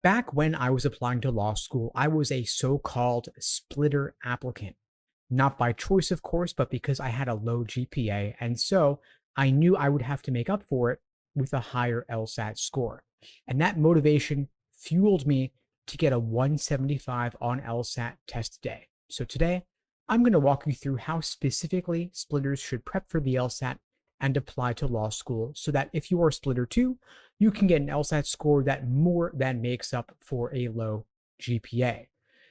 Back when I was applying to law school, I was a so-called splitter applicant. Not by choice, of course, but because I had a low GPA, and so I knew I would have to make up for it with a higher LSAT score. And that motivation fueled me to get a 175 on LSAT test day. So today, I'm going to walk you through how specifically splitters should prep for the LSAT and apply to law school so that if you are a splitter 2, you can get an LSAT score that more than makes up for a low GPA.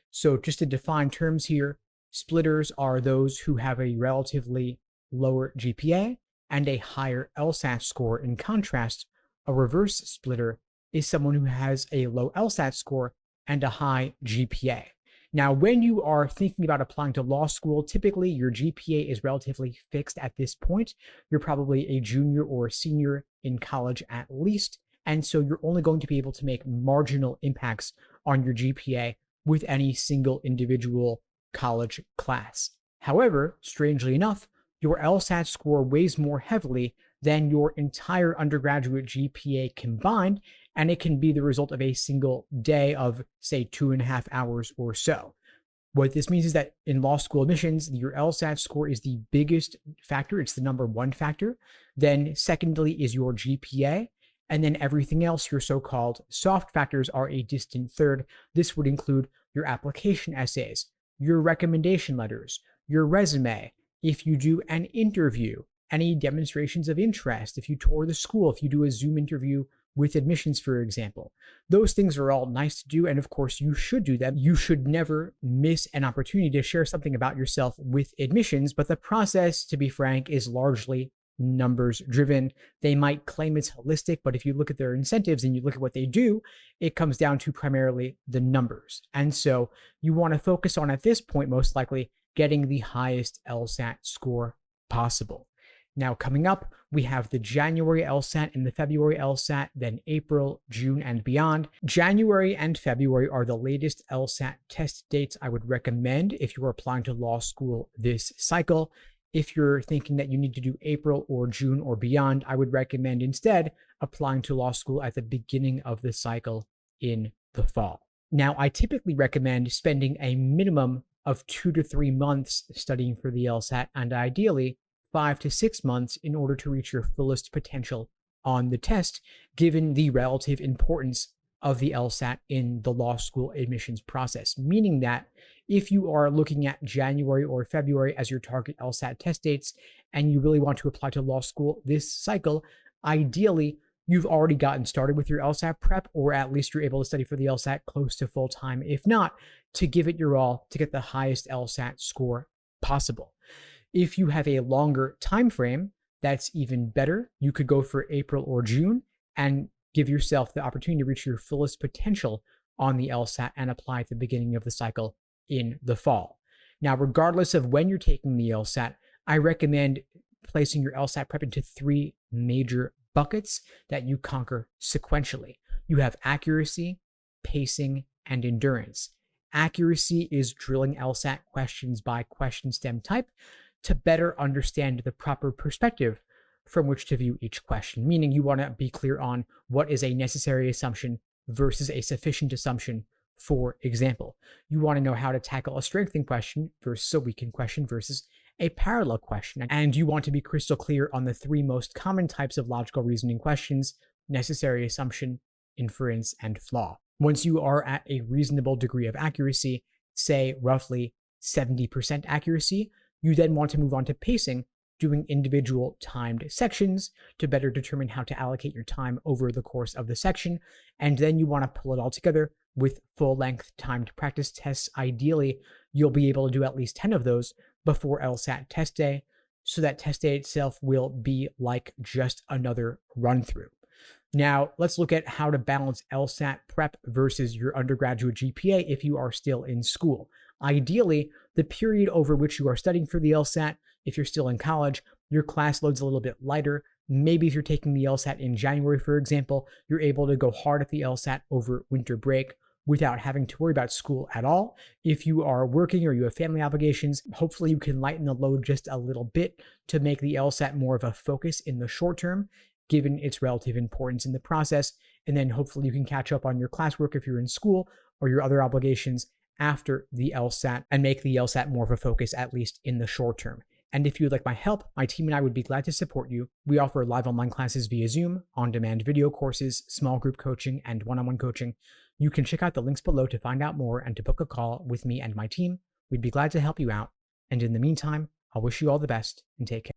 So just to define terms here, splitters are those who have a relatively lower GPA and a higher LSAT score. In contrast, a reverse splitter is someone who has a low LSAT score and a high GPA. Now, when you are thinking about applying to law school, typically your GPA is relatively fixed at this point. You're probably a junior or a senior in college at least, and so you're only going to be able to make marginal impacts on your GPA with any single individual college class. However, strangely enough, your LSAT score weighs more heavily than your entire undergraduate GPA combined, and it can be the result of a single day of, say, 2.5 hours or so. What this means is that in law school admissions, your LSAT score is the biggest factor. It's the number one factor. Then secondly is your GPA. And then everything else, your so-called soft factors, are a distant third. This would include your application essays, your recommendation letters, your resume, if you do an interview, any demonstrations of interest, if you tour the school, if you do a Zoom interview with admissions, for example. Those things are all nice to do, and of course you should do them. You should never miss an opportunity to share something about yourself with admissions, but the process, to be frank, is largely numbers driven. They might claim it's holistic, but if you look at their incentives and you look at what they do, it comes down to primarily the numbers. And so you want to focus on, at this point, most likely, getting the highest LSAT score possible. Now, coming up, we have the January LSAT and the February LSAT, then April, June, and beyond. January and February are the latest LSAT test dates I would recommend if you're applying to law school this cycle. If you're thinking that you need to do April or June or beyond, I would recommend instead applying to law school at the beginning of the cycle in the fall. Now, I typically recommend spending a minimum of 2 to 3 months studying for the LSAT, and ideally 5 to 6 months in order to reach your fullest potential on the test, given the relative importance of the LSAT in the law school admissions process. Meaning that if you are looking at January or February as your target LSAT test dates, and you really want to apply to law school this cycle, ideally, you've already gotten started with your LSAT prep, or at least you're able to study for the LSAT close to full time, if not, to give it your all to get the highest LSAT score possible. If you have a longer time frame, that's even better. You could go for April or June and give yourself the opportunity to reach your fullest potential on the LSAT and apply at the beginning of the cycle in the fall. Now, regardless of when you're taking the LSAT, I recommend placing your LSAT prep into 3 major buckets that you conquer sequentially. You have accuracy, pacing, and endurance. Accuracy is drilling LSAT questions by question stem type to better understand the proper perspective from which to view each question, meaning you want to be clear on what is a necessary assumption versus a sufficient assumption. For example, you want to know how to tackle a strengthening question versus a weakening question versus a parallel question. And you want to be crystal clear on the 3 most common types of logical reasoning questions: necessary assumption, inference, and flaw. Once you are at a reasonable degree of accuracy, say roughly 70% accuracy, you then want to move on to pacing, doing individual timed sections to better determine how to allocate your time over the course of the section. And then you want to pull it all together with full-length timed practice tests. Ideally, you'll be able to do at least 10 of those before LSAT test day, so that test day itself will be like just another run-through. Now, let's look at how to balance LSAT prep versus your undergraduate GPA if you are still in school. Ideally, the period over which you are studying for the LSAT, if you're still in college, your class load's a little bit lighter. Maybe if you're taking the LSAT in January, for example, you're able to go hard at the LSAT over winter break without having to worry about school at all. If you are working or you have family obligations, hopefully you can lighten the load just a little bit to make the LSAT more of a focus in the short term. given its relative importance in the process. And then hopefully you can catch up on your classwork if you're in school or your other obligations after the LSAT and make the LSAT more of a focus, at least in the short term. And if you'd like my help, my team and I would be glad to support you. We offer live online classes via Zoom, on-demand video courses, small group coaching, and one-on-one coaching. You can check out the links below to find out more and to book a call with me and my team. We'd be glad to help you out. And in the meantime, I'll wish you all the best and take care.